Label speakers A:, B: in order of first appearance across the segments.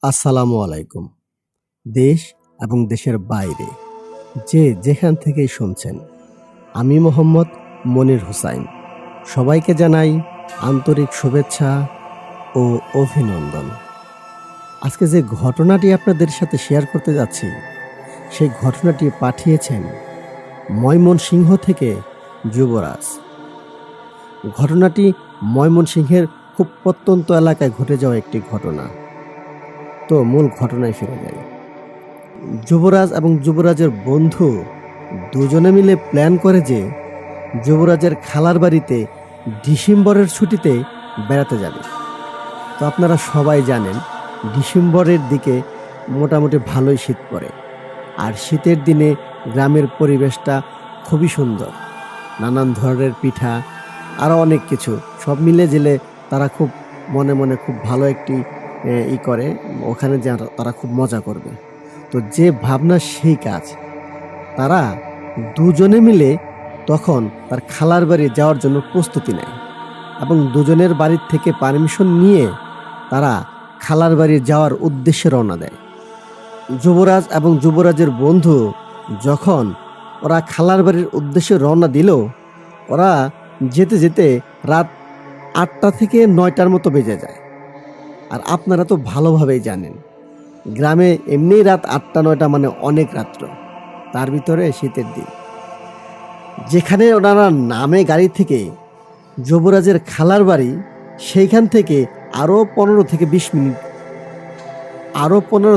A: আসসালামু আলাইকুম। দেশ এবং দেশের বাইরে যে যেখান থেকেই শুনছেন, আমি মোহাম্মদ মনির হুসাইন। সবাইকে জানাই আন্তরিক শুভেচ্ছা ও অভিনন্দন। আজকে যে ঘটনাটি আপনাদের সাথে শেয়ার করতে যাচ্ছি, সেই ঘটনাটি পাঠিয়েছেন ময়মনসিংহ থেকে যুবরাজ। ঘটনাটি ময়মনসিংহের খুব প্রত্যন্ত এলাকায় ঘটে যাওয়া একটি ঘটনা। তো মূল ঘটনায় ফিরে যাই। যুবরাজ এবং যুবরাজের বন্ধু দুজনে মিলে প্ল্যান করে যে যুবরাজের খালার বাড়িতে ডিসেম্বরের ছুটিতে বেড়াতে যাবে। তো আপনারা সবাই জানেন ডিসেম্বরের দিকে মোটামুটি ভালোই শীত পড়ে, আর শীতের দিনে গ্রামের পরিবেশটা খুবই সুন্দর। নানান ধরনের পিঠা, আরও অনেক কিছু সব মিলে জেলে তারা খুব মনে মনে খুব ভালো একটি করে ওখানে যে তারা খুব মজা করবে। তো যে ভাবনা সেই কাজ। তারা দুজনে মিলে তখন তার খালার বাড়ি যাওয়ার জন্য প্রস্তুতি নেয় এবং দুজনের বাড়ির থেকে পারমিশন নিয়ে তারা খালার বাড়ি যাওয়ার উদ্দেশ্যে রওনা দেয়। যুবরাজ এবং যুবরাজের বন্ধু যখন ওরা খালার বাড়ির উদ্দেশ্যে রওনা দিল, ওরা যেতে যেতে রাত 8টা থেকে 9টার মতো বেজে যায়। আর আপনারা তো ভালোভাবেই জানেন গ্রামে এমনিই রাত 8টা 9টা মানে অনেক রাত্র, তার ভিতরে শীতের দিন। যেখানে ওনারা নামে গাড়ি থেকে যুবরাজের খালার বাড়ি, সেইখান থেকে আরও 15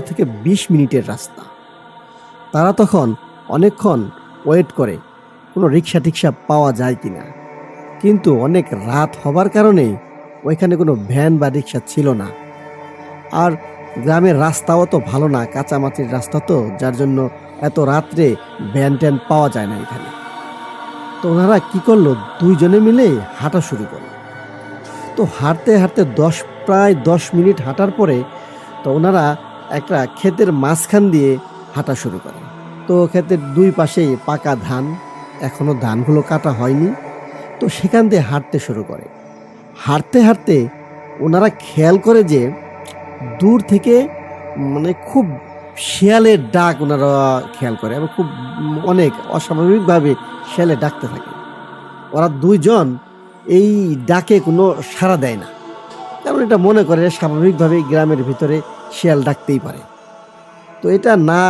A: থেকে 20 মিনিটের রাস্তা। তারা তখন অনেকক্ষণ ওয়েট করে কোনো রিক্সা টিক্সা পাওয়া যায় কিনা, কিন্তু অনেক রাত হবার কারণে ওইখানে কোনো ভ্যান বা রিক্সা ছিল না। আর গ্রামের রাস্তাও তো ভালো না, কাঁচামাটির রাস্তা তো, যার জন্য এত রাত্রে ভ্যান ট্যান পাওয়া যায় না এখানে। তো ওনারা কি করলো, দুইজনে মিলে হাঁটা শুরু করলো। তো হাঁটতে হাঁটতে প্রায় 10 মিনিট হাঁটার পরে তো ওনারা একটা ক্ষেতের মাঝখান দিয়ে হাঁটা শুরু করে। তো ক্ষেতের দুই পাশেই পাকা ধান, এখনো ধানগুলো কাটা হয়নি। তো সেখান দিয়ে হাঁটতে শুরু করে। হাঁটতে হাঁটতে ওনারা খেয়াল করে যে দূর থেকে মানে খুব শিয়ালের ডাক ওনারা খেয়াল করে এবং খুব অনেক অস্বাভাবিকভাবে শিয়ালে ডাকতে থাকে। ওরা দুইজন এই ডাকে কোনো সাড়া দেয় না, কারণ এটা মনে করে স্বাভাবিকভাবে গ্রামের ভিতরে শিয়াল ডাকতেই পারে। তো এটা না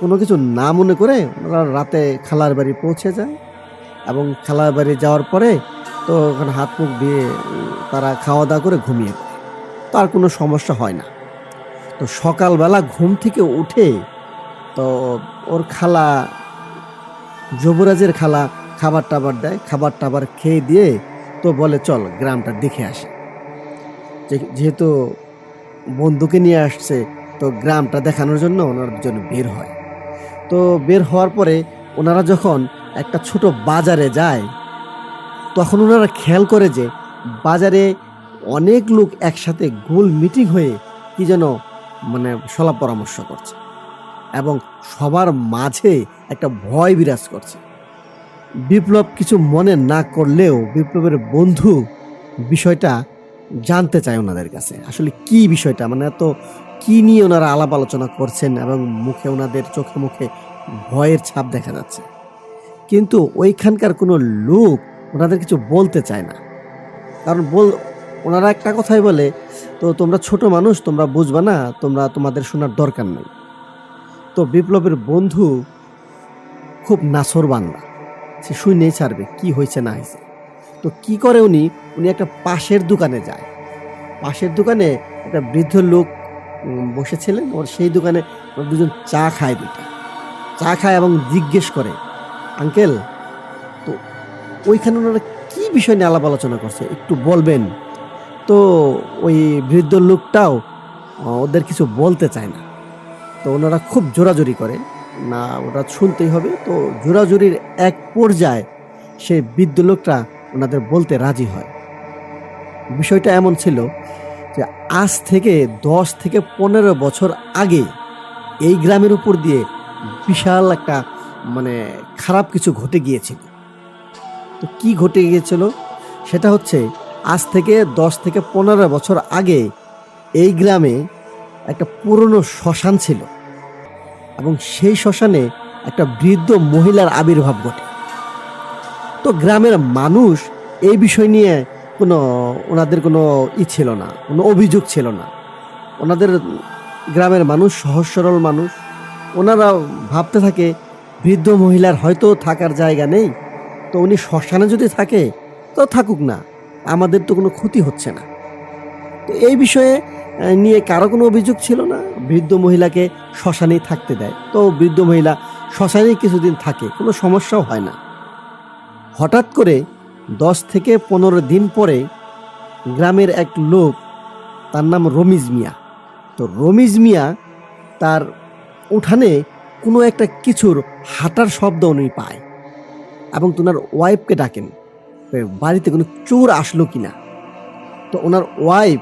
A: কোনো কিছু না মনে করে ওরা রাতে খালার বাড়ি পৌঁছে যায় এবং খালার বাড়ি যাওয়ার পরে তো ওখানে হাত মুখ দিয়ে তারা খাওয়া দাওয়া করে ঘুমিয়ে পড়ে। তার কোনো সমস্যা হয় না। তো সকালবেলা ঘুম থেকে উঠে তো ওর খালা, যুবরাজের খালা খাবার টাবার দেয়, খাবার টাবার খেয়ে দিয়ে তো বলে চল গ্রামটা দেখে আসে। যেহেতু বন্ধুকে নিয়ে আসছে, তো গ্রামটা দেখানোর জন্য ওনার জন্য বের হয়। তো বের হওয়ার পরে ওনারা যখন একটা ছোট বাজারে যায়, তখন ওনারা খেয়াল করে যে বাজারে অনেক লোক একসাথে গোল মিটিং হয়ে কি যেন মানে সলা পরামর্শ করছে এবং সবার মাঝে একটা ভয় বিরাজ করছে। বিপ্লব কিছু মনে না করলেও বিপ্লবের বন্ধু বিষয়টা জানতে চায় ওনাদের কাছে, আসলে কি বিষয়টা, মানে এত কি নিয়ে ওনারা আলাপ আলোচনা করছেন এবং মুখে ওনাদের চোখে মুখে ভয়ের ছাপ দেখা যাচ্ছে। কিন্তু ওইখানকার কোনো লোক ওনাদের কিছু বলতে চায় না, কারণ ওনারা একটা কথাই বলে, তো তোমরা ছোট মানুষ, তোমরা বুঝবা না, তোমাদের শোনার দরকার নেই। তো বিপ্লবের বন্ধু খুব নাছোড়বান্দা, সে শুনেই ছাড়বে কি হয়েছে না হয়েছে। তো কি করে উনি একটা পাশের দোকানে যায়। পাশের দোকানে একটা বৃদ্ধ লোক বসেছিলেন, ওর সেই দোকানে দুজন চা খায়, চা খায় এবং জিজ্ঞেস করে, আঙ্কেল, তো ওইখানে ওনারা কি বিষয় নিয়ে আলাপ আলোচনা করছে একটু বলবেন? তো ওই বৃদ্ধ লোকটাও ওদের কিছু বলতে চায় না। তো ওনারা খুব জোরাজুরি করে, না ওরা শুনতেই হবে। তো জোরাজুরির এক পর্যায়ে সেই বৃদ্ধ লোকটা ওনাদের বলতে রাজি হয়। বিষয়টা এমন ছিল যে আজ থেকে 10 থেকে 15 বছর আগে এই গ্রামের উপর দিয়ে বিশাল একটা মানে খারাপ কিছু ঘটে গিয়েছিল। তো কি ঘটে গিয়েছিল সেটা হচ্ছে, আজ থেকে 10 থেকে 15 বছর আগে এই গ্রামে একটা পুরনো শ্মশান ছিল এবং সেই শ্মশানে একটা বৃদ্ধ মহিলার আবির্ভাব ঘটে। তো গ্রামের মানুষ এই বিষয় নিয়ে ওনাদের কোনো ছিল না, কোনো অভিযোগ ছিল না। ওনাদের গ্রামের মানুষ সহজ সরল মানুষ, ওনারা ভাবতে থাকে বৃদ্ধ মহিলার হয়তো থাকার জায়গা নেই, তো উনি শ্মশানে যদি থাকে তো থাকুক না, আমাদের তো কোনো ক্ষতি হচ্ছে না। তো এই বিষয়ে নিয়ে কারো কোনো অভিযোগ ছিল না। বৃদ্ধ মহিলাকে শ্মশানেই থাকতে দেয়, তো বৃদ্ধ মহিলা শ্মশানেই কিছুদিন থাকে, কোনো সমস্যাও হয় না। হঠাৎ করে 10 থেকে 15 দিন পরে গ্রামের এক লোক, তার নাম রমিজ মিয়া। তো রমিজ মিয়া তার উঠানে কোনো একটা কিছুর হাঁটার শব্দ উনি পায় এবং ওনার ওয়াইফকে ডাকেন বাড়িতে কোনো চোর আসলো কিনা। তো ওনার ওয়াইফ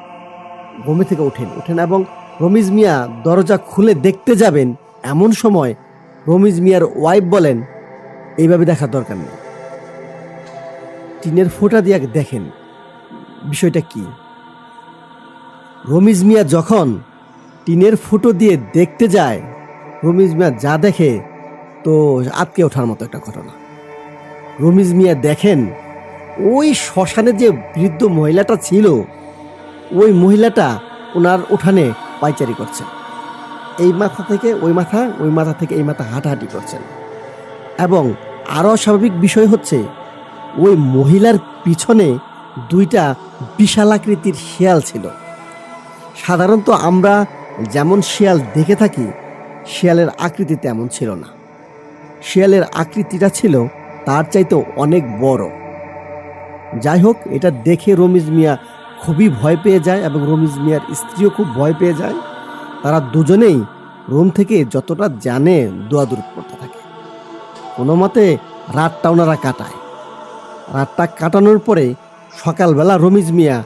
A: ঘুমে থেকে ওঠেন এবং রমিজ মিয়া দরজা খুলে দেখতে যাবেন, এমন সময় রমিজ মিয়ার ওয়াইফ বলেন, এইভাবে দেখার দরকার নেই, টিনের ফোঁটা দিয়ে দেখেন বিষয়টা কি। রমিজ মিয়া যখন টিনের ফুটো দিয়ে দেখতে যায়, রমিজ মিয়া যা দেখে তো আটকে ওঠার মতো একটা ঘটনা। রমিজ মিয়া দেখেন ওই শ্মশানে যে বৃদ্ধ মহিলাটা ছিল, ওই মহিলাটা ওনার উঠানে পাইচারি করছেন, এই মাথা থেকে ওই মাথা, ওই মাথা থেকে এই মাথা হাঁটাহাঁটি করছেন। এবং আরও স্বাভাবিক বিষয় হচ্ছে, ওই মহিলার পিছনে 2টা বিশালাকৃতির শিয়াল ছিল। সাধারণত আমরা যেমন শিয়াল দেখে থাকি, শিয়ালের আকৃতি তেমন ছিল না। শিয়ালের আকৃতিটা ছিল তার চাইতেও অনেক বড়। যাই হোক, এটা দেখে রমিজ মিয়া খুবই ভয় পেয়ে যায় এবং রমিজ মিয়ার স্ত্রীও খুব ভয় পেয়ে যায়। তারা দুজনেই রুম থেকে যতটা জানে দৌড়াদৌড়ি করতে থাকে। কোনো মতে রাতটা ওনারা কাটায়। রাতটা কাটানোর পরে সকালবেলা রমিজ মিয়া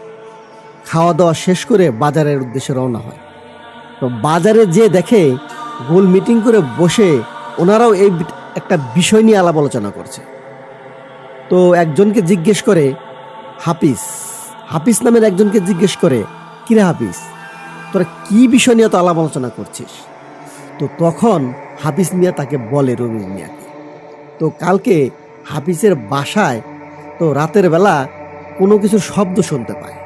A: খাওয়া দাওয়া শেষ করে বাজারের উদ্দেশ্যে রওনা হয়। তো বাজারে যে দেখে গোল মিটিং করে বসে ওনারাও এই একটা বিষয় নিয়ে আলাপ আলোচনা করছে। তো একজনকে জিজ্ঞেস করে, হাফিজ নামের একজনকে জিজ্ঞেস করে, কিরে হাফিজ, তোরা কি বিষয় নিয়ে তো আলাপ আলোচনা করছিস? তো তখন হাফিজ মিয়া তাকে বলে রমিজ মিয়াকে, তো কালকে হাফিজের বাসায় তো রাতের বেলা কোনো কিছুর শব্দ শুনতে পায়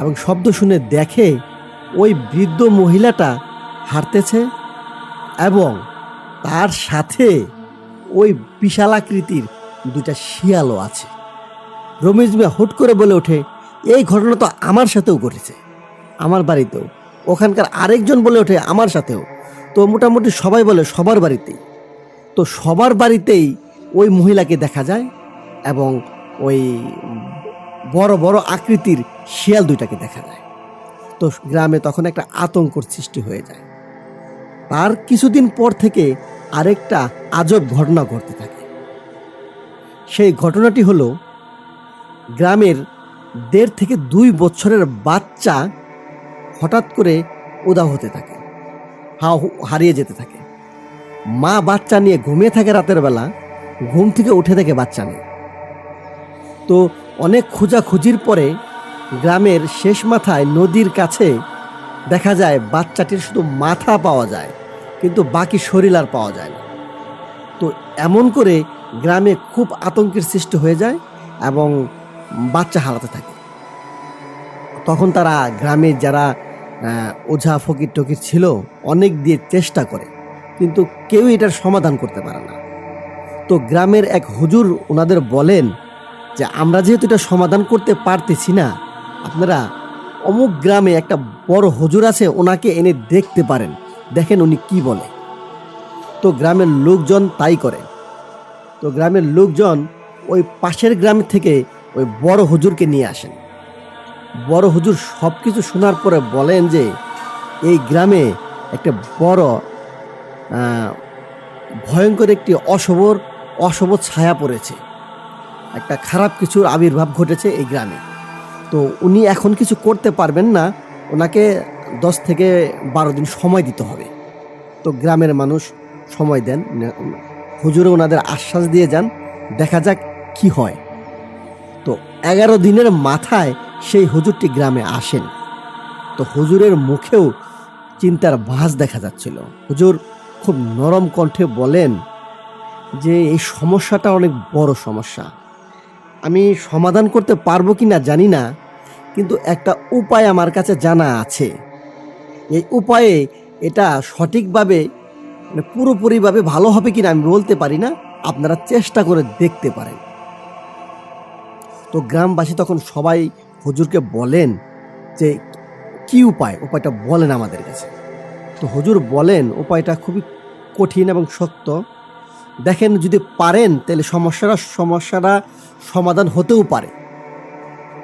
A: এবং শব্দ শুনে দেখে ওই বৃদ্ধ মহিলাটা হাঁটতেছে এবং তার সাথে ওই বিশালাকৃতির 2টা শিয়ালও আছে। রমিজ মিয়া হুট করে বলে ওঠে, এই ঘটনা তো আমার সাথেও ঘটেছে, আমার বাড়িতেও। ওখানকার আরেকজন বলে ওঠে, আমার সাথেও। তো মোটামুটি সবাই বলে সবার বাড়িতেই। তো সবার বাড়িতেই ওই মহিলাকে দেখা যায় এবং ওই বড় বড় আকৃতির শিয়াল 2টাকে দেখা যায়। তো গ্রামে তখন একটা আতঙ্কর সৃষ্টি হয়ে যায়। তার কিছুদিন পর থেকে আরেকটা আজব ঘটনা ঘটতে থাকে। সেই ঘটনাটি হলো, গ্রামের 1.5 থেকে 2 বছরের বাচ্চা হঠাৎ করে উধাও হতে থাকে, হারিয়ে যেতে থাকে। মা বাচ্চা নিয়ে ঘুমিয়ে থাকে রাতের বেলা, ঘুম থেকে উঠে দেখে বাচ্চা নেই। তো অনেক খোঁজাখুঁজির পরে গ্রামের শেষ মাথায় নদীর কাছে দেখা যায় বাচ্চাটির শুধু মাথা পাওয়া যায়, কিন্তু বাকি শরীর আর পাওয়া যায় না। তো এমন করে গ্রামে খুব আতঙ্কের সৃষ্টি হয়ে যায় এবং বাচ্চা হারাতে থাকে। তখন তারা গ্রামে যারা ওঝা ফকির টকির ছিল অনেক দিয়ে চেষ্টা করে, কিন্তু কেউ এটার সমাধান করতে পারে না। তো গ্রামের এক হুজুর ওনাদের বলেন যে, আমরা যেহেতু এটা সমাধান করতে পারতেছি না, আপনারা অমুক গ্রামে একটা বড় হুজুর আছে, ওনাকে এনে দেখতে পারেন, দেখেন উনি কি বলে। তো গ্রামের লোকজন তাই করে। তো গ্রামের লোকজন ওই পাশের গ্রাম থেকে ওই বড় হুজুরকে নিয়ে আসেন। বড় হুজুর সব কিছু শোনার পরে বলেন যে, এই গ্রামে একটা বড় ভয়ঙ্কর একটি অশুভ ছায়া পড়েছে, একটা খারাপ কিছুর আবির্ভাব ঘটেছে এই গ্রামে। তো উনি এখন কিছু করতে পারবেন না, ওনাকে 10 থেকে 12 দিন সময় দিতে হবে। তো গ্রামের মানুষ সময় দেন, হুজুরে ওনাদের আশ্বাস দিয়ে যান, দেখা যাক কি হয়। তো 11 দিনের মাথায় সেই হুজুরটি গ্রামে আসেন। তো হুজুরের মুখেও চিন্তার ভাঁজ দেখা যাচ্ছিল। হুজুর খুব নরম কণ্ঠে বলেন যে এই সমস্যাটা অনেক বড় সমস্যা, আমি সমাধান করতে পারবো কি না জানি না, কিন্তু একটা উপায় আমার কাছে জানা আছে। এই উপায়ে এটা সঠিকভাবে পুরোপুরিভাবে ভালো হবে কিনা আমি বলতে পারি না, আপনারা চেষ্টা করে দেখতে পারেন। তো গ্রামবাসী তখন সবাই হুজুরকে বলেন যে কি উপায়টা বলেন আমাদের কাছে। তো হুজুর বলেন উপায়টা খুবই কঠিন এবং শক্ত। দেখেন যদি পারেন তাহলে সমস্যাটা সমাধান হতেও পারে।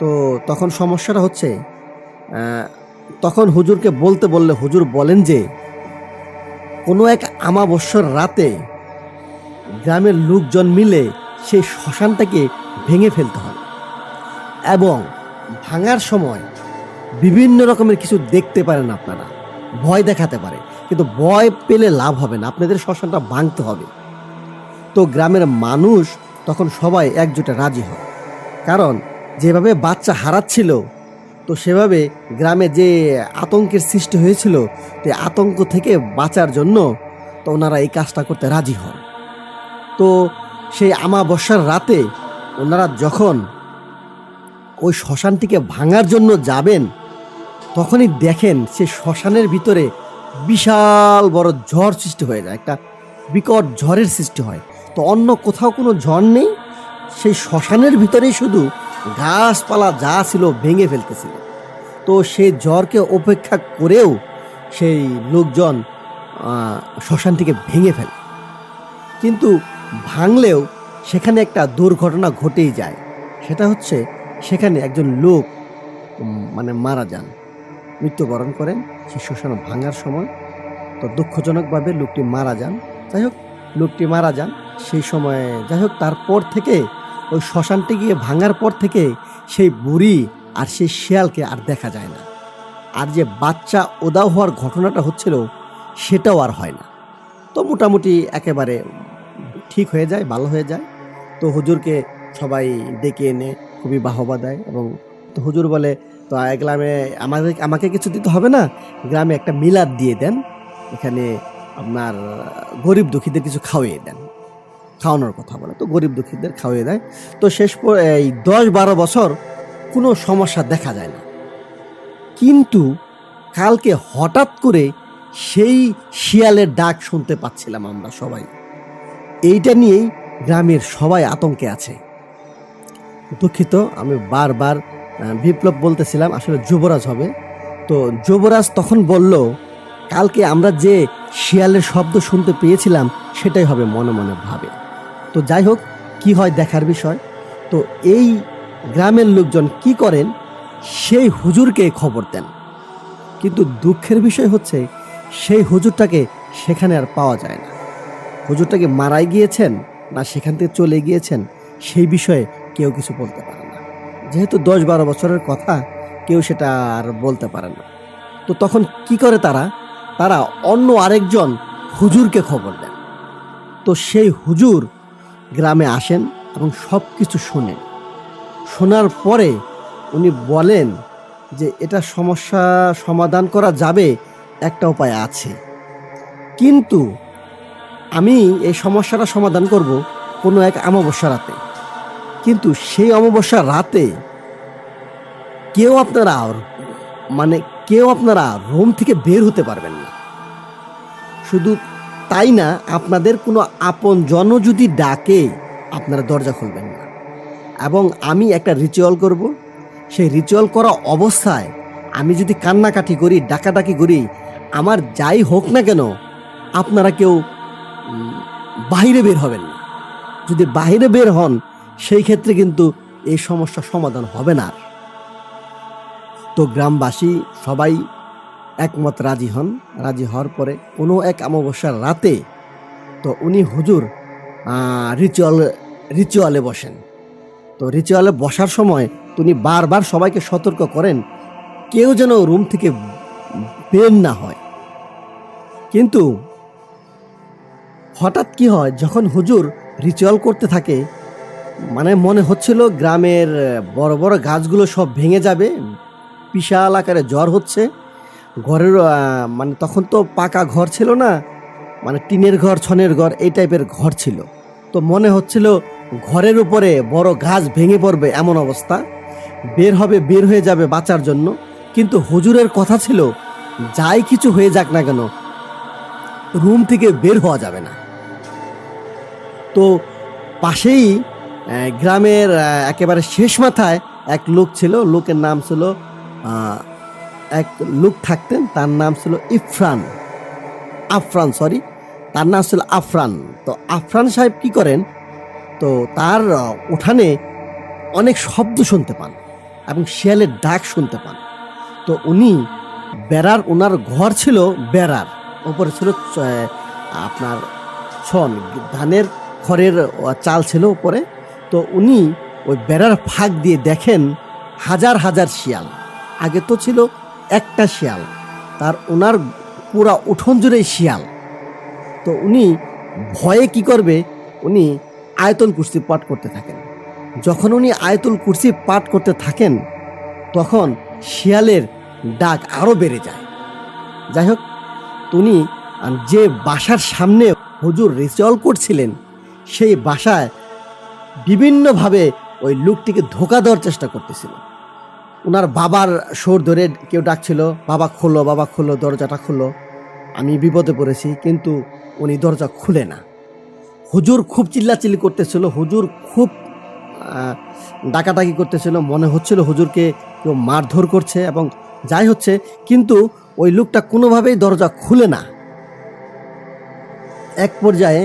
A: তো তখন সমস্যাটা হচ্ছে, তখন হুজুরকে বলতে বললে হুজুর বলেন যে কোনো এক আমাবস্যার রাতে গ্রামের লোকজন মিলে সেই শ্মশানটাকে ভেঙে ফেলতে হবে, এবং ভাঙার সময় বিভিন্ন রকমের কিছু দেখতে পারেন আপনারা, ভয় দেখাতে পারে, কিন্তু ভয় পেলে লাভ হবে না, আপনাদের শ্মশানটা ভাঙতে হবে। তো গ্রামের মানুষ তখন সবাই একজোটে রাজি হয়, কারণ যেভাবে বাচ্চা হারাচ্ছিল, তো সেভাবে গ্রামে যে আতঙ্কের সৃষ্টি হয়েছিল, তো আতঙ্ক থেকে বাঁচার জন্য তো ওনারা এই কাজটা করতে রাজি হন। তো সেই আমাবস্যার রাতে ওনারা যখন ওই শ্মশানটিকে ভাঙার জন্য যাবেন, তখনই দেখেন সে শ্মশানের ভিতরে বিশাল বড় ঝড় সৃষ্টি হয়ে যায়, একটা বিকট ঝড়ের সৃষ্টি হয়। তো অন্য কোথাও কোনো ঝড় নেই, সেই শ্মশানের ভিতরেই শুধু গাছপালা যা ছিল ভেঙে ফেলতেছিল। তো সেই ঝড়কে উপেক্ষা করেও সেই লোকজন শ্মশানটিকে ভেঙে ফেলে, কিন্তু ভাঙলেও সেখানে একটা দুর্ঘটনা ঘটেই যায়। সেটা হচ্ছে সেখানে একজন লোক মারা যান, মৃত্যুবরণ করেন সেই শ্মশান ভাঙার সময়। তো দুঃখজনকভাবে লোকটি মারা যান। যাই হোক, লোকটি মারা যান সেই সময়ে। যাই হোক, তারপর থেকে ওই শ্মশানটি গিয়ে ভাঙার পর থেকে সেই বুড়ি আর সেই শিয়ালকে আর দেখা যায় না। আর যে বাচ্চা উধাও হওয়ার ঘটনাটা হচ্ছিল সেটাও আর হয় না। তো মোটামুটি একেবারে ঠিক হয়ে যায়, ভালো হয়ে যায়। তো হুজুরকে সবাই ডেকে এনে খুবই বাহবা দেয়, এবং তো হুজুর বলে, তো গ্রামে আমাকে কিছু দিতে হবে না, গ্রামে একটা মিলাদ দিয়ে দেন, এখানে আপনার গরিব দুঃখীদের কিছু খাওয়িয়ে দেন। খাওয়ানোর কথা বলে, তো গরিব দুঃখীদের খাওয়িয়ে দেয়। তো শেষ এই 10-12 বছর কোনো সমস্যা দেখা যায় না, কিন্তু কালকে হঠাৎ করে সেই শিয়ালের ডাক শুনতে পাচ্ছিলাম আমরা সবাই। এইটা নিয়েই গ্রামের সবাই আতঙ্কে আছে। দুঃখিত, আমি বারবার বিপ্লব বলতেছিলাম, আসলে যুবরাজ হবে। তো যুবরাজ তখন বলল, কালকে আমরা যে শিয়ালের শব্দ শুনতে পেয়েছিলাম সেটাই হবে, মনে মনে ভাবে। তো যাই হোক, কি হয় দেখার বিষয়। তো এই গ্রামের লোকজন কি করেন, সেই হুজুরকে খবর দেন, কিন্তু দুঃখের বিষয় হচ্ছে সেই হুজুরটাকে সেখানে আর পাওয়া যায় না। হুজুরটাকে মারাই গিয়েছেন না সেখান থেকে চলে গিয়েছেন, সেই বিষয়ে কেউ কিছু বলতে পারে না। যেহেতু 10-12 বছরের কথা, কেউ সেটা আর বলতে পারে না। তো তখন কি করে তারা অন্য আরেকজন হুজুরকে খবর দেন। তো সেই হুজুর গ্রামে আসেন এবং সব কিছু শোনেন। শোনার পরে উনি বলেন যে এটা সমস্যা সমাধান করা যাবে, একটা উপায় আছে, কিন্তু আমি এই সমস্যাটা সমাধান করব কোনো এক অমাবস্যা রাতে। কিন্তু সেই অমাবস্যা রাতে কেউ আপনারা রুম থেকে বের হতে পারবেন না। শুধু তাই না, আপনাদের কোনো আপন জন যদি ডাকে আপনারা দরজা খুলবেন না, এবং আমি একটা রিচুয়াল করব। সেই রিচুয়াল করা অবস্থায় আমি যদি কান্নাকাটি করি, ডাকাডাকি করি, আমার যাই হোক না কেন, আপনারা কেউ বাইরে বের হবেন না। যদি বাইরে বের হন, সেই ক্ষেত্রে কিন্তু এই সমস্যা সমাধান হবে না। তো গ্রামবাসী সবাই একমত রাজি হন। রাজি হওয়ার পরে কোনো এক অমাবস্যার রাতে তো উনি হুজুর রিচুয়ালে বসেন। তো রিচুয়ালে বসার সময় উনি বারবার সবাইকে সতর্ক করেন কেউ যেন রুম থেকে বের না হয়। কিন্তু হঠাৎ কি হয়, যখন হুজুর রিচুয়াল করতে থাকে, মনে হচ্ছিল গ্রামের বড় বড় গাছগুলো সব ভেঙে যাবে, বিশাল আকারে ঝড় হচ্ছে, ঘরের মানে তখন তো পাকা ঘর ছিল না, মানে টিনের ঘর, ছনের ঘর, এই টাইপের ঘর ছিল। তো মনে হচ্ছিল ঘরের উপরে বড় গাছ ভেঙে পড়বে এমন অবস্থা, বের হয়ে যাবে বাঁচার জন্য। কিন্তু হুজুরের কথা ছিল যাই কিছু হয়ে যাক না কেন রুম থেকে বের হওয়া যাবে না। তো পাশেই গ্রামের একেবারে শেষ মাথায় এক লোক ছিল, লোকের নাম ছিল এক লোক থাকতেন, তার নাম ছিল আফরান, তার নাম ছিল আফরান। তো আফরান সাহেব কি করেন, তো তার উঠানে অনেক শব্দ শুনতে পান এবং শিয়ালের ডাক শুনতে পান। তো উনি ওনার ঘর ছিল বেড়ার উপরে, ছিল আপনার ছন ধানের খড়ের চাল ছিল উপরে। তো উনি ওই বেড়ার ফাঁক দিয়ে দেখেন হাজার হাজার শিয়াল। আগে তো ছিল একটা শিয়াল, ওনার পুরা উঠোন জুড়েই শিয়াল। তো উনি ভয়ে কি করবে, উনি আয়াতুল কুরসি পাঠ করতে থাকেন। যখন উনি আয়াতুল কুরসি পাঠ করতে থাকেন তখন শিয়ালের ডাক আরও বেড়ে যায়। যাই হোক, উনি যে বাসার সামনে হুজুর রিচুয়াল করছিলেন সেই বাসায় বিভিন্নভাবে ওই লোকটিকে ধোঁকা দেওয়ার চেষ্টা করতেছিল। ওনার বাবার সুর ধরে কেউ ডাকছিল, বাবা খোলো, দরজাটা খোলো, আমি বিপদে পড়েছি। কিন্তু উনি দরজা খুলে না। হুজুর খুব চিল্লাচিল্লি করতেছিল, হুজুর খুব ডাকাডাকি করতেছিল, মনে হচ্ছিল হুজুরকে কেউ মারধর করছে এবং যাই হচ্ছে, কিন্তু ওই লোকটা কোনোভাবেই দরজা খুলে না। এক পর্যায়ে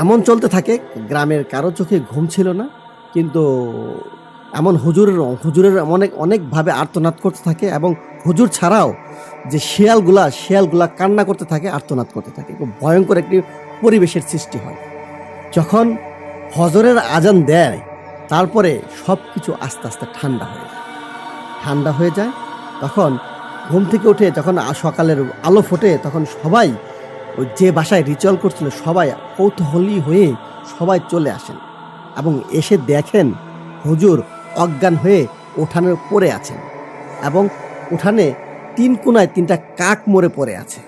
A: এমন চলতে থাকে, গ্রামের কারো চোখে ঘুম ছিল না, কিন্তু এমন হুজুরের অনেকভাবে আর্তনাদ করতে থাকে এবং হুজুর ছাড়াও যে শিয়ালগুলা কান্না করতে থাকে, আর্তনাদ করতে থাকে। খুব ভয়ঙ্কর একটি পরিবেশের সৃষ্টি হয়। যখন ফজরের আজান দেয় তারপরে সব কিছু আস্তে আস্তে ঠান্ডা হয়ে যায়। তখন ঘুম থেকে উঠে যখন সকালের আলো ফোটে তখন সবাই ওই যে বাসায় রিচুয়াল করছিল সবাই কৌতূহলী হয়ে সবাই চলে আসেন এবং এসে দেখেন হুজুর অজ্ঞান হয়ে উঠানের পড়ে আছেন এবং উঠানে 3 কোণায় 3টা কাক মরে পড়ে আছে।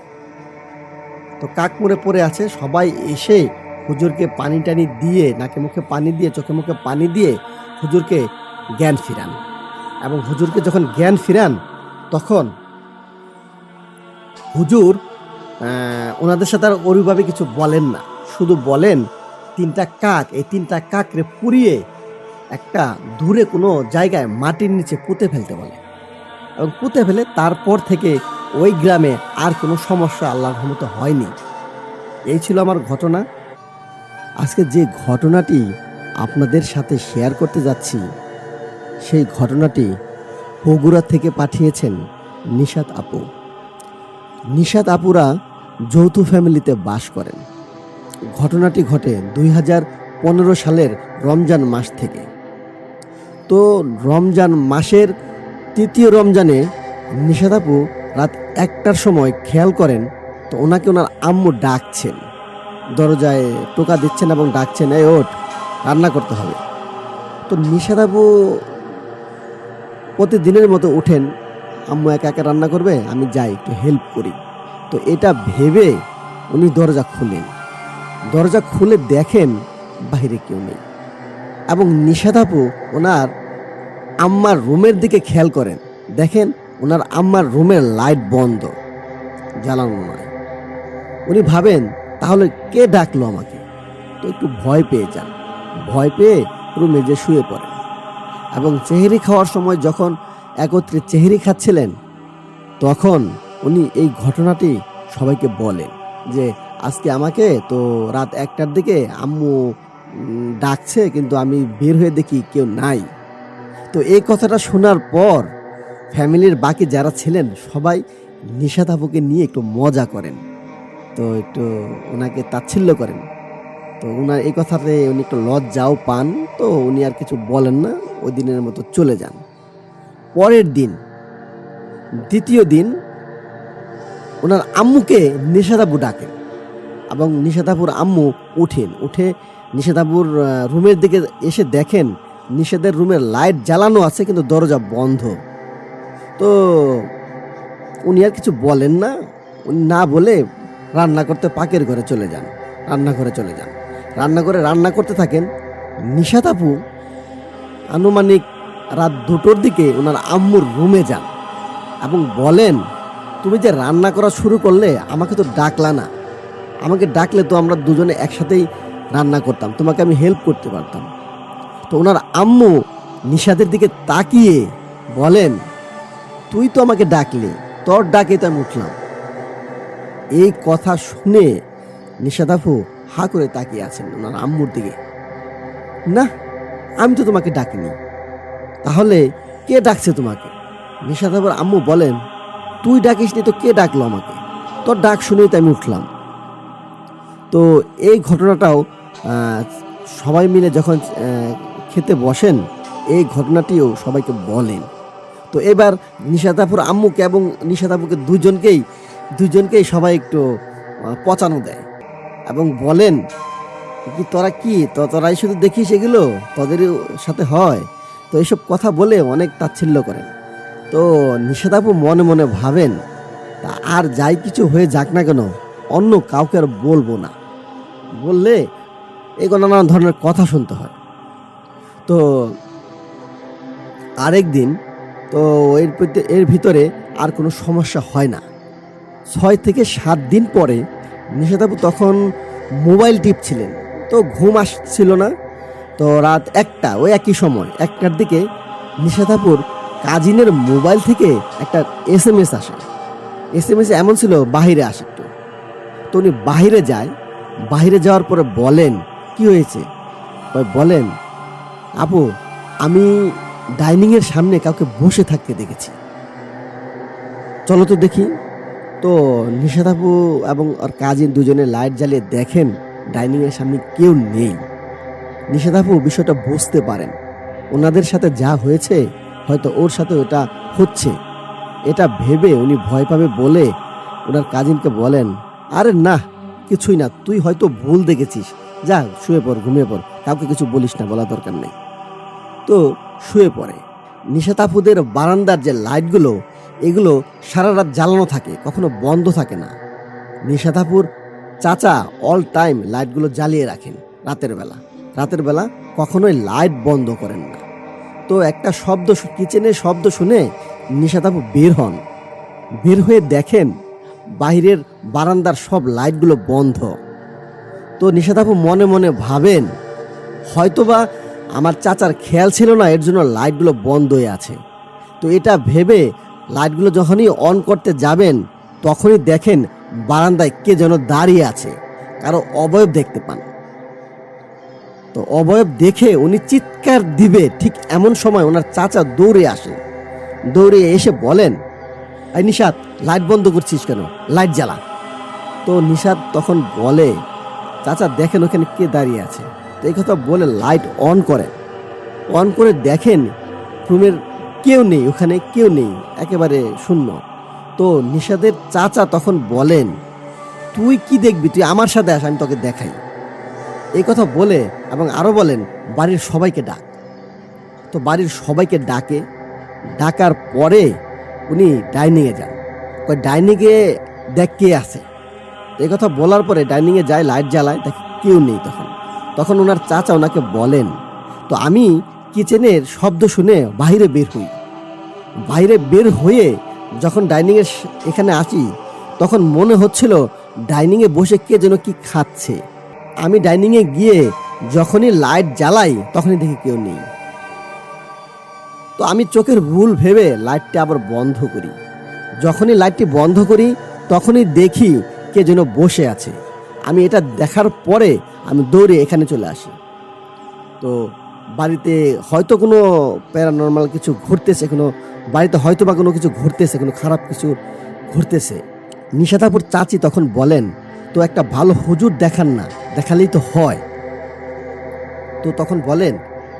A: তো কাক মরে পড়ে আছে, সবাই এসে হুজুরকে পানি টানি দিয়ে, নাকে মুখে পানি দিয়ে, চোখে মুখে পানি দিয়ে হুজুরকে জ্ঞান ফিরান। এবং হুজুরকে যখন জ্ঞান ফিরান তখন হুজুর ওনাদের সাথে আর ওইভাবে কিছু বলেন না, শুধু বলেন 3টা কাক, এই 3টা কাকরে পুড়িয়ে একটা দূরে কোনো জায়গায় মাটির নিচে পুঁতে ফেলতে বলে এবং পুঁতে ফেলে তারপর থেকে ওই গ্রামে আর কোনো সমস্যা আল্লাহর রহমতে হয়নি। এই ছিল আমার ঘটনা। আজকে যে ঘটনাটি আপনাদের সাথে শেয়ার করতে যাচ্ছি সেই ঘটনাটি বগুড়া থেকে পাঠিয়েছেন নিশাত আপু। নিশাত আপুরা যৌথ ফ্যামিলিতে বাস করেন। ঘটনাটি ঘটে 2015 সালের রমজান মাস থেকে। তো রমজান মাসের 3য় রমজানে নিশাত আপু রাত 1টার সময় খেয়াল করেন, তো ওনাকে ওনার আম্মু ডাকছেন, দরজায় টোকা দিচ্ছেন এবং ডাকছেন, এই ওঠ, রান্না করতে হবে। তো নিশাত আপু প্রতিদিনের মতো ওঠেন, আম্মু একা একা রান্না করবে, আমি যাই একটু হেল্প করি। তো এটা ভেবে উনি দরজা খুলে দেখেন বাইরে কেউ নেই এবং নিশাত আপু ওনার আম্মার রুমের দিকে খেয়াল করেন, দেখেন ওনার আম্মার রুমের লাইট বন্ধ, জ্বালানো নয়। উনি ভাবেন তাহলে কে ডাকলো আমাকে। তো একটু ভয় পেয়ে যান, ভয় পেয়ে রুমে যে শুয়ে পড়েন এবং চেহারি খাওয়ার সময় যখন একত্রে চেহারি খাচ্ছিলেন তখন উনি এই ঘটনাটি সবাইকে বলেন যে আজকে আমাকে তো রাত 1টার দিকে আম্মু ডাকছে, কিন্তু আমি বের হয়ে দেখি কেউ নাই। তো এই কথাটা শোনার পর ফ্যামিলির বাকি যারা ছিলেন সবাই নিশাত আপুকে নিয়ে একটু মজা করেন, তো একটু ওনাকে তাচ্ছিল্য করেন। তো ওনার এই কথাতে উনি একটু লজ্জাও পান, তো উনি আর কিছু বলেন না, ওই দিনের মতো চলে যান। পরের দিন 2য় দিন ওনার আম্মুকে নিশাত আপু ডাকেন এবং নিশাত আপুর আম্মু উঠে নিশাত আপুর রুমের দিকে এসে দেখেন নিশাতের রুমের লাইট জ্বালানো আছে কিন্তু দরজা বন্ধ। তো উনি আর কিছু বলেন না, উনি না বলে রান্না করতে পাকের ঘরে চলে যান, রান্নাঘরে চলে যান। রান্নাঘরে রান্না করতে থাকেন। নিশাত আপু আনুমানিক রাত 2টোর দিকে ওনার আম্মুর রুমে যান এবং বলেন, তুমি যে রান্না করা শুরু করলে আমাকে তো ডাকলা না, আমাকে ডাকলে তো আমরা দুজনে একসাথেই রান্না করতাম, তোমাকে আমি হেল্প করতে পারতাম। তো ওনার আম্মু নিশাতের দিকে তাকিয়ে বলেন, তুই তো আমাকে ডাকলি, তোর ডাকে তো আমি উঠলাম। এই কথা শুনে নিশাত আপু হা করে তাকিয়ে আছেন ওনার আম্মুর দিকে। না, আমি তো তোমাকে ডাকিনি, তাহলে কে ডাকছে তোমাকে? নিশাত আপুর আম্মু বলেন, তুই ডাকিসনি তো কে ডাকলো আমাকে? তোর ডাক শুনেই তো আমি উঠলাম। তো এই ঘটনাটাও সবাই মিলে যখন খেতে বসেন এই ঘটনাটিও সবাইকে বলেন। তো এবার নিশাত আপুর আম্মুকে এবং নিশাত আপুকে দুজনকেই সবাই একটু পচানো দেয় এবং বলেন, কি তোরা কি তোরাই শুধু দেখিস এগুলো, তোদের সাথে হয়? তো এইসব কথা বলে অনেক তাচ্ছিল্য করেন। তো নিশাত আপু মনে মনে ভাবেন, তা আর যাই কিছু হয়ে যাক না কেন, অন্য কাউকে আর বলবো না, বললে এগুলো নানা ধরনের কথা শুনতে হয়। তো আরেক দিন, তো এর ভিতরে আর কোনো সমস্যা হয় না। 6 থেকে 7 দিন পরে নিশাত আপু তখন মোবাইল টিপছিলেন, তো ঘুম আসছিল না। তো রাত 1টা, ওই একই সময় 1টার দিকে নিশাত আপুর কাজিনের মোবাইল থেকে একটা SMS আসে। SMS এমন ছিল বাহিরে আসে একটু। তো উনি বাহিরে যায়, বাহিরে যাওয়ার পরে বলেন, কি হয়েছে? বলেন, আপু আমি ডাইনিংয়ের সামনে কাউকে বসে থাকতে দেখেছি, চলো তো দেখি। তো নিশাত আপু এবং ওর কাজিন দুজনে লাইট জ্বালিয়ে দেখেন ডাইনিংয়ের সামনে কেউ নেই। নিশাত আপু বিষয়টা বুঝতে পারেন, ওনাদের সাথে যা হয়েছে হয়তো ওর সাথে ওটা হচ্ছে। এটা ভেবে উনি ভয় পাবে বলে ওনার কাজিনকে বলেন, আরে না, কিছুই না, তুই হয়তো ভুল দেখেছিস, যা শুয়ে পড়, ঘুমিয়ে পড়, কাউকে কিছু বলিস না, বলা দরকার নেই। তো শুয়ে পড়ে। নিশাত আপুদের বারান্দার যে লাইটগুলো, এগুলো সারা রাত জ্বালানো থাকে, কখনো বন্ধ থাকে না। নিশাত আপুর চাচা অল টাইম লাইটগুলো জ্বালিয়ে রাখেন রাতের বেলা কখনোই লাইট বন্ধ করেন না। তো একটা শব্দ, কিচেনের শব্দ শুনে নিশাত আপু বের হয়ে দেখেন বাইরের বারান্দার সব লাইটগুলো বন্ধ। তো নিশাত আপু মনে মনে ভাবেন, হয়তোবা আমার চাচার খেয়াল ছিল না, এর জন্য লাইটগুলো বন্ধ হয়ে আছে। তো এটা ভেবে লাইটগুলো যখনই অন করতে যাবেন, তখনই দেখেন বারান্দায় কে যেন দাঁড়িয়ে আছে, কারো অবয়ব দেখতে পান। তো অবয়ব দেখে উনি চিৎকার দিবে, ঠিক এমন সময় ওনার চাচা দৌড়ে এসে বলেন, এই নিশাত, লাইট বন্ধ করছিস কেন? লাইট জ্বালা। তো নিশাত তখন বলে, চাচা দেখেন ওখানে কে দাঁড়িয়ে আছে। তো এই কথা বলে লাইট অন করে দেখেন রুমের কেউ নেই, ওখানে কেউ নেই, একেবারে শূন্য। তো নিশাতের চাচা তখন বলেন, তুই কি দেখবি, তুই আমার সাথে আস, আমি তোকে দেখাই। এই কথা বলে এবং আরো বলেন, বাড়ির সবাইকে ডাক। তো বাড়ির সবাইকে ডাকার পরে উনি ডাইনিংয়ে যান। ডাইনিংয়ে দেখ কে আছে। এই কথা বলার পরে ডাইনিংয়ে যায়, লাইট জ্বালায়, দেখে কেউ নেই। তখন ওনার চাচা ওনাকে বলেন, তো আমি কিচেনের শব্দ শুনে বাইরে বের হয়ে যখন ডাইনিংয়ের এখানে আসি, তখন মনে হচ্ছিল ডাইনিংয়ে বসে কে যেন কি খাচ্ছে। আমি ডাইনিংয়ে গিয়ে যখনই লাইট জ্বালাই, তখনই দেখি কেউ নেই। তো আমি চোখের ভুল ভেবে লাইটটা আবার বন্ধ করি। যখনই লাইটটি বন্ধ করি, তখনই দেখি কে যেন বসে আছে। আমি এটা দেখার পরে আমি দৌড়ে এখানে চলে আসি। তো বাড়িতে হয়তো কোনো প্যারানর্মাল কিছু ঘটতেছে, কোনো খারাপ কিছু ঘটতেছে। নিশাত আপুর চাচি তখন বলেন, তো একটা ভালো হুজুর দেখান না, দেখালেই তো হয়। তো তখন বলেন,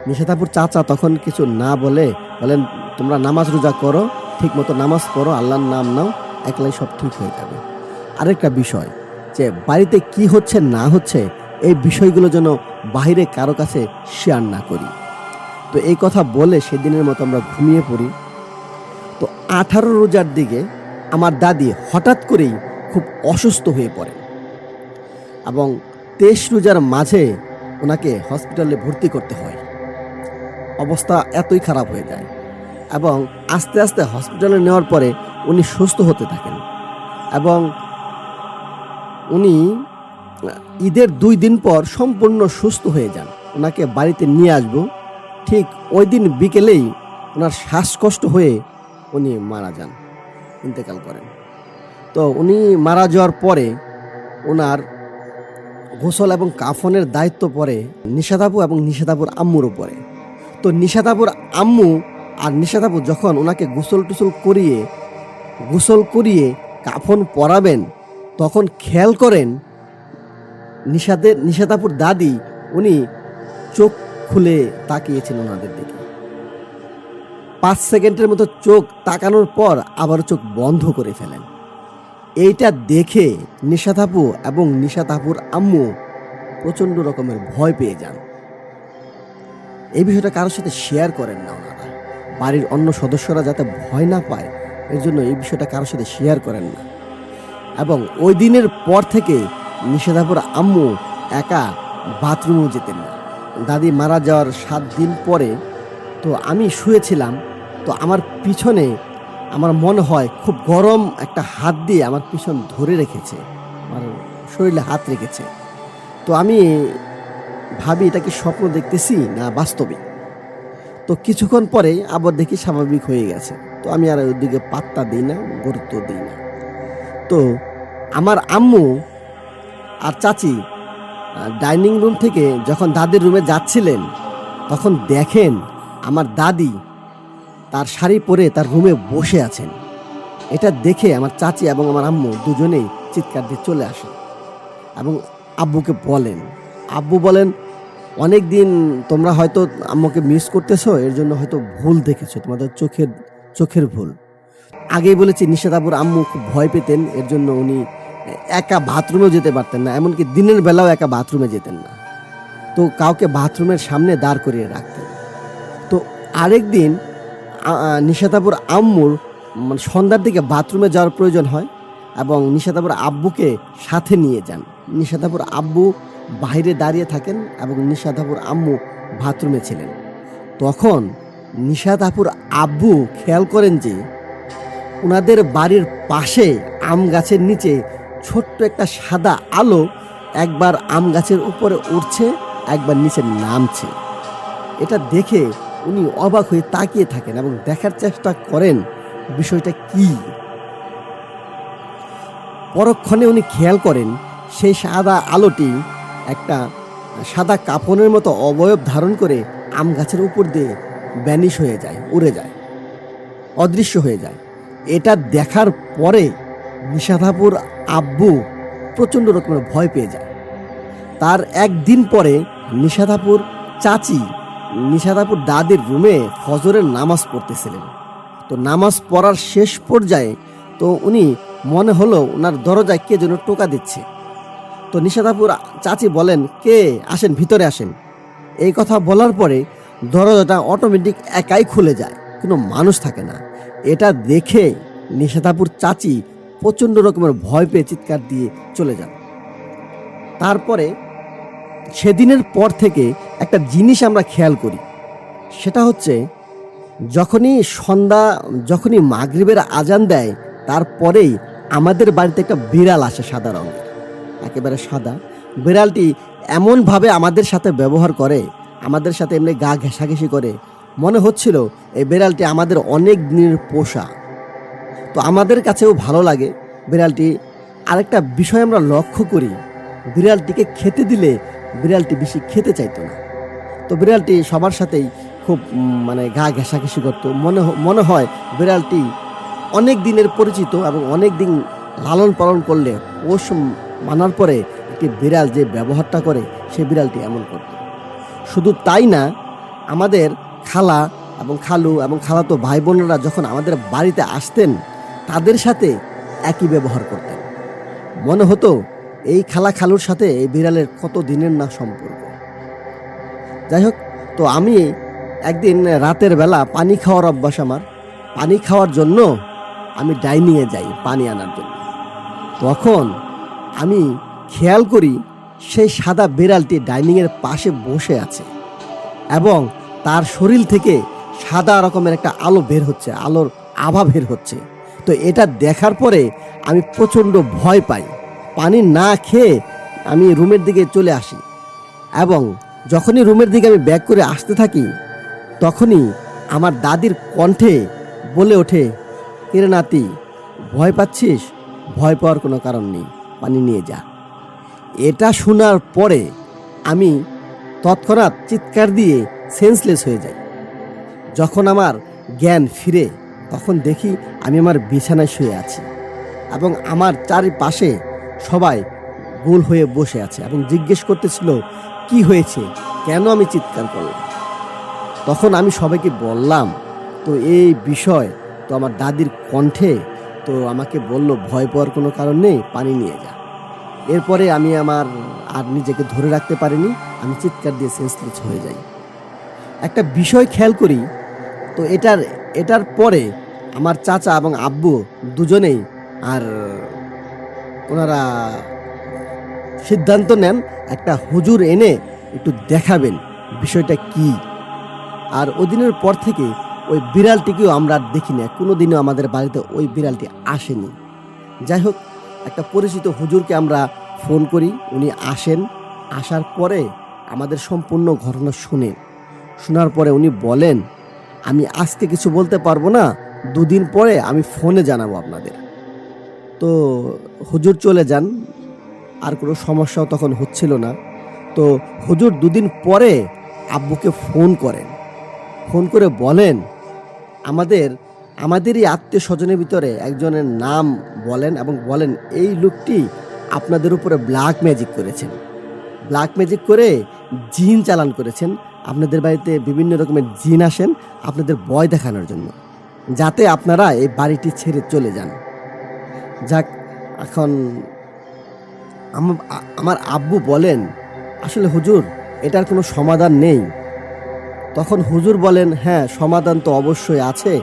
A: নিশাত আপুর চাচা তখন কিছু না বলেন, তোমরা নামাজ রোজা করো, ঠিক মতো নামাজ পড়ো, আল্লাহর নাম নাও, একলাই সব ঠিক হয়ে যাবে। আরেকটা বিষয়, যে বাড়িতে কি হচ্ছে না হচ্ছে, এই বিষয়গুলো যেন বাইরে কারো কাছে শেয়ার না করি। তো এই কথা বলে সেদিনের মতো আমরা ঘুমিয়ে পড়ি। তো 18 রোজার দিকে আমার দাদি হঠাৎ করেই খুব অসুস্থ হয়ে পড়ে এবং 23 রোজার মাঝে ওনাকে হসপিটালে ভর্তি করতে হয়। অবস্থা এতই খারাপ হয়ে যায় এবং আস্তে আস্তে হসপিটালে নেওয়ার পরে উনি সুস্থ হতে থাকেন এবং উনি ঈদের 2 দিন পর সম্পূর্ণ সুস্থ হয়ে যান। ওনাকে বাড়িতে নিয়ে আসব, ঠিক ওই দিন বিকেলেই ওনার শ্বাসকষ্ট হয়ে উনি মারা যান, ইন্তেকাল করেন। তো উনি মারা যাওয়ার পরে ওনার গোসল এবং কাফনের দায়িত্ব পড়ে নিশাত আপু এবং নিশাত আপুর আম্মুর উপরে। তো নিশাত আপুর আম্মু আর নিশাত আপু যখন ওনাকে গোসল করিয়ে কাফন পরাবেন, তখন খেয়াল করেন নিশাত আপুর দাদি উনি চোখ খুলে তাকিয়েছিলেন ওনাদের দিকে। 5 সেকেন্ডের মতো চোখ তাকানোর পর আবার চোখ বন্ধ করে ফেলেন। এইটা দেখে নিশাত আপু এবং নিশাত আপুর আম্মু প্রচণ্ড রকমের ভয় পেয়ে যান। এই বিষয়টা কারোর সাথে শেয়ার করেন না ওনারা, বাড়ির অন্য সদস্যরা যাতে ভয় না পায় এর জন্য এই বিষয়টা কারোর সাথে শেয়ার করেন না। এবং ওই দিনের পর থেকে নিশাত আপুর আম্মু একা বাথরুমেও যেতেন না। দাদি মারা যাওয়ার 7 দিন পরে তো আমি শুয়েছিলাম, তো আমার পিছনে আমার মনে হয় খুব গরম একটা হাত দিয়ে আমার পিছন ধরে রেখেছে, আমার শরীরে হাত রেখেছে। তো আমি ভাবি এটা কি স্বপ্ন দেখতেছি না বাস্তবে। তো কিছুক্ষণ পরে আবার দেখি স্বাভাবিক হয়ে গেছে। তো আমি আর ওইদিকে পাত্তা দিই না, গুরুত্ব দিই না। তো আমার আম্মু আর চাচি ডাইনিং রুম থেকে যখন দাদির রুমে যাচ্ছিলেন, তখন দেখেন আমার দাদি তার শাড়ি পরে তার রুমে বসে আছেন। এটা দেখে আমার চাচি এবং আমার আম্মু দুজনেই চিৎকার দিয়ে চলে আসেন এবং আব্বুকে বলেন। আব্বু বলেন, অনেক দিন তোমরা হয়তো আম্মুকে মিস করতেছো, এর জন্য হয়তো ভুল দেখেছো, তোমাদের চোখের ভুল। আগেই বলেছি নিশাত আপুর আম্মু খুব ভয় পেতেন, এর জন্য উনি একা বাথরুমেও যেতে পারতেন না, এমনকি দিনের বেলাও একা বাথরুমে যেতেন না। তো কাউকে বাথরুমের সামনে দাঁড় করিয়ে রাখতেন। তো আরেকদিন নিশাত আপুর আম্মুর সন্ধ্যার দিকে বাথরুমে যাওয়ার প্রয়োজন হয় এবং নিশাত আপুর আব্বুকে সাথে নিয়ে যান। নিশাত আপুর আব্বু বাইরে দাঁড়িয়ে থাকেন এবং নিশাত আপুর আম্মু বাথরুমে ছিলেন। তখন নিশাত আপুর আব্বু খেয়াল করেন যে ওনাদের বাড়ির পাশে আম গাছের নিচে ছোট্ট একটা সাদা আলো একবার আম গাছের উপরে উঠছে, একবার নিচে নামছে। এটা দেখে উনি অবাক হয়ে তাকিয়ে থাকেন এবং দেখার চেষ্টা করেন বিষয়টা কি। পরক্ষণে উনি খেয়াল করেন সেই সাদা আলোটি একটা সাদা কাপড়ের মতো অবয়ব ধারণ করে আম গাছের উপর দিয়ে ভ্যানিশ হয়ে যায়, উড়ে যায়, অদৃশ্য হয়ে যায়। এটা দেখার পরে নিশাত আপুর আব্বু প্রচণ্ড রকমের ভয় পেয়ে যায়। তার একদিন পরে নিশাত আপুর চাচি নিশাত আপুর দাদির রুমে ফজরের নামাজ পড়তেছিলেন। তো নামাজ পড়ার শেষ পর্যায়ে তো উনি মনে হলো ওনার দরজায় কে যেন টোকা দিচ্ছে। তো নিশাত আপুর চাচি বলেন, কে, আসেন, ভিতরে আসেন। এই কথা বলার পরে দরজাটা অটোমেটিক একাই খুলে যায়, কোনো মানুষ থাকে না। এটা দেখে নিশাত আপুর চাচি প্রচণ্ড রকমের ভয় পেয়ে চিৎকার দিয়ে চলে যান। তারপরে সেদিনের পর থেকে একটা জিনিস আমরা খেয়াল করি, সেটা হচ্ছে যখনই মাগরিবের আজান দেয় তারপরেই আমাদের বাড়িতে একটা বিড়াল আসে, সাদা রঙের, একেবারে সাদা। বিড়ালটি এমনভাবে আমাদের সাথে ব্যবহার করে, আমাদের সাথে এমনি গা ঘেঁষাঘেঁষি করে, মনে হচ্ছিল এই বিড়ালটি আমাদের অনেক দিনের পোষা। তো আমাদের কাছেও ভালো লাগে বিড়ালটি। আরেকটা বিষয় আমরা লক্ষ্য করি, বিড়ালটিকে খেতে দিলে বিড়ালটি বেশি খেতে চাইতো না। তো বিড়ালটি সবার সাথেই খুব গা ঘেঁষাঘেঁষি করতো। মনে হয় বিড়ালটি অনেক দিনের পরিচিত এবং অনেক দিন লালন পালন করলে পোষ মানার পরে একটি বিড়াল যে ব্যবহারটা করে সেই বিড়ালটি এমন করত। শুধু তাই না, আমাদের খালা এবং খালু এবং খালাতো ভাই বোনেরা যখন আমাদের বাড়িতে আসতেন তাদের সাথে একই ব্যবহার করতেন। মনে হতো এই খালা খালুর সাথে এই বিড়ালের কত দিনের না সম্পর্ক। যাই হোক, তো আমি একদিন রাতের বেলা পানি খাওয়ার অভ্যাস আমার, পানি খাওয়ার জন্য আমি ডাইনিংয়ে যাই পানি আনার জন্য। তখন আমি খেয়াল করি সেই সাদা বিড়ালটি ডাইনিংয়ের পাশে বসে আছে এবং তার শরীর থেকে সাদা রকমের একটা আলো বের হচ্ছে, আলোর আভা বের হচ্ছে। তো এটা দেখার পরে আমি প্রচণ্ড ভয় পাই। পানি না খেয়ে আমি রুমের দিকে চলে আসি এবং যখনই রুমের দিকে আমি ব্যাক করে আসতে থাকি তখনই আমার দাদির কণ্ঠে বলে ওঠে, কিরে নাতি, ভয় পাচ্ছিস? ভয় পাওয়ার কোনো কারণ নেই, পানি নিয়ে যা। এটা শোনার পরে আমি তৎক্ষণাৎ চিৎকার দিয়ে সেন্সলেস হয়ে যাই। যখন আমার জ্ঞান ফিরে তখন দেখি আমি আমার বিছানায় শুয়ে আছি এবং আমার চারিপাশে সবাই গোল হয়ে বসে আছে এবং জিজ্ঞেস করতেছিল কি হয়েছে, কেন আমি চিৎকার করলাম। তখন আমি সবাইকে বললাম, তো এই বিষয় তো আমার দাদির কণ্ঠে তো আমাকে বলল ভয় পাওয়ার কোনো কারণ নেই, পানি নিয়ে যা। এরপরে আমি আমার আর নিজেকে ধরে রাখতে পারিনি, আমি চিৎকার দিয়ে সেন্সলেস হয়ে যাই। একটা বিষয় খেয়াল করি, তো এটার পরে আমার চাচা এবং আব্বু দুজনেই আর ওনারা সিদ্ধান্ত নেন একটা হুজুর এনে একটু দেখাবেন বিষয়টা কি। আর ওই দিনের পর থেকে ওই বিড়ালটিকেও আমরা আর দেখি না, কোনো দিনও আমাদের বাড়িতে ওই বিড়ালটি আসেনি। যাই হোক, একটা পরিচিত হুজুরকে আমরা ফোন করি, উনি আসেন। আসার পরে আমাদের সম্পূর্ণ ঘটনা শোনার পরে উনি বলেন, আমি আজকে কিছু বলতে পারবো না, 2 দিন পরে আমি ফোনে জানাবো আপনাদের। তো হুজুর চলে যান, আর কোনো সমস্যাও তখন হচ্ছিল না। তো হুজুর 2 দিন পরে আব্বুকে ফোন করেন, ফোন করে বলেন আমাদেরই আত্মীয় স্বজনের ভিতরে একজনের নাম বলেন এবং বলেন এই লোকটি আপনাদের উপরে ব্ল্যাক ম্যাজিক করেছেন, ব্ল্যাক ম্যাজিক করে জিন চালান করেছেন। আপনাদের বাড়িতে বিভিন্ন রকমের জিন আসেন আপনাদের ভয় দেখানোর জন্য, যাতে আপনারা এই বাড়িটি ছেড়ে চলে যান। যাক, এখন আমার আব্বু বলেন, আসলে হুজুর এটার কোনো সমাধান নেই। তখন হুজুর বলেন, হ্যাঁ সমাধান তো অবশ্যই আছে।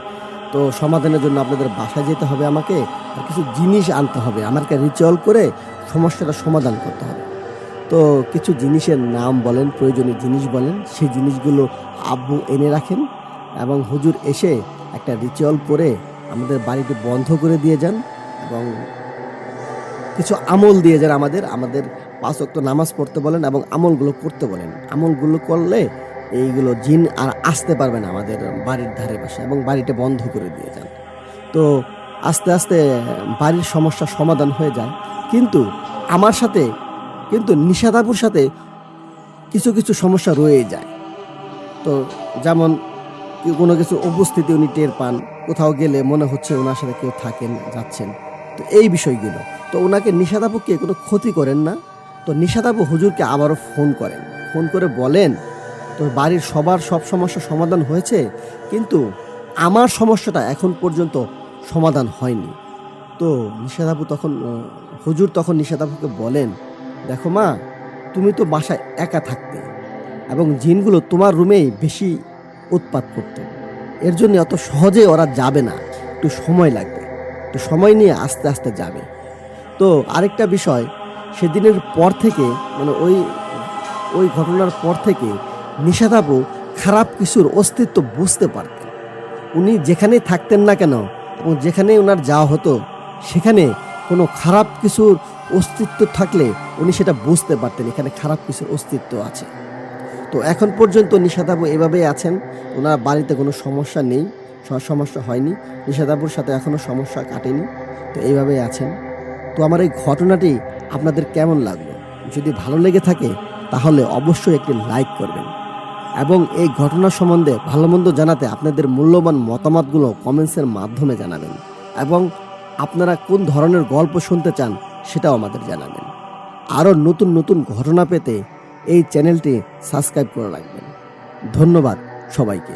A: তো সমাধানের জন্য আপনাদের বাসায় যেতে হবে, আমাকে আর কিছু জিনিস আনতে হবে, আমাকে রিচুয়াল করে সমস্যাটা সমাধান করতে হবে। তো কিছু জিনিসের নাম বলেন, প্রয়োজনীয় জিনিস বলেন, সেই জিনিসগুলো আব্বু এনে রাখেন এবং হুজুর এসে একটা রিচুয়াল করে আমাদের বাড়িতে বন্ধ করে দিয়ে যান এবং কিছু আমল দিয়ে যান। আমাদের 5 ওয়াক্ত নামাজ পড়তে বলেন এবং আমলগুলো করতে বলেন। আমলগুলো করলে এইগুলো জিন আর আসতে পারবে না আমাদের বাড়ির ধারে পাশে, এবং বাড়িটা বন্ধ করে দিয়ে যান। তো আস্তে আস্তে বাড়ির সমস্যা সমাধান হয়ে যায়। কিন্তু আমার সাথে, কিন্তু নিশাদাপুর সাথে কিছু কিছু সমস্যা রয়ে যায়। তো যেমন কোনো কিছু উপস্থিতি উনি টের পান, কোথাও গেলে মনে হচ্ছে ওনার সাথে কেউ থাকেন, যাচ্ছেন। তো এই বিষয়গুলো, তো ওনাকে নিশাদাপুকে কোনো ক্ষতি করেন না। তো নিশাদাপু হুজুরকে আবারও ফোন করেন, ফোন করে বলেন, তো বাড়ির সবার সব সমস্যা সমাধান হয়েছে, কিন্তু আমার সমস্যাটা এখন পর্যন্ত সমাধান হয়নি। তো হুজুর তখন নিশাদাপুকে বলেন, দেখো মা, তুমি তো বাসায় একা থাকতে এবং জিনগুলো তোমার রুমেই বেশি উৎপাত করতো, এর জন্য অত সহজে ওরা যাবে না, একটু সময় লাগবে, একটু সময় নিয়ে আস্তে আস্তে যাবে। তো আরেকটা বিষয়, সেদিনের পর থেকে মানে ওই ঘটনার পর থেকে নিশাদাপু খারাপ কিছুর অস্তিত্ব বুঝতে পারতেন। উনি যেখানেই থাকতেন না কেন এবং যেখানে ওনার যাওয়া হতো, সেখানে কোনো খারাপ কিছুর অস্তিত্ব থাকলে উনি সেটা বুঝতে পারতেন, এখানে খারাপ কিছুর অস্তিত্ব আছে। তো এখন পর্যন্ত নিশাদাপু এভাবেই আছেন, ওনার বাড়িতে কোনো সমস্যা নেই, সমস্যা হয়নি, নিশাদাপুর সাথে এখনও সমস্যা কাটেনি। তো এইভাবেই আছেন। তো আমার এই ঘটনাটি আপনাদের কেমন লাগলো? যদি ভালো লেগে থাকে তাহলে অবশ্যই একটি লাইক করবেন এবং এই ঘটনা সম্বন্ধে ভালো মন্দ জানাতে আপনাদের মূল্যবান মতামতগুলো কমেন্টসের মাধ্যমে জানাবেন এবং আপনারা কোন ধরনের গল্প শুনতে চান সেটাও আমাদের জানাবেন। আরও নতুন নতুন ঘটনা পেতে এই চ্যানেলটি সাবস্ক্রাইব করে রাখবেন। ধন্যবাদ সবাইকে।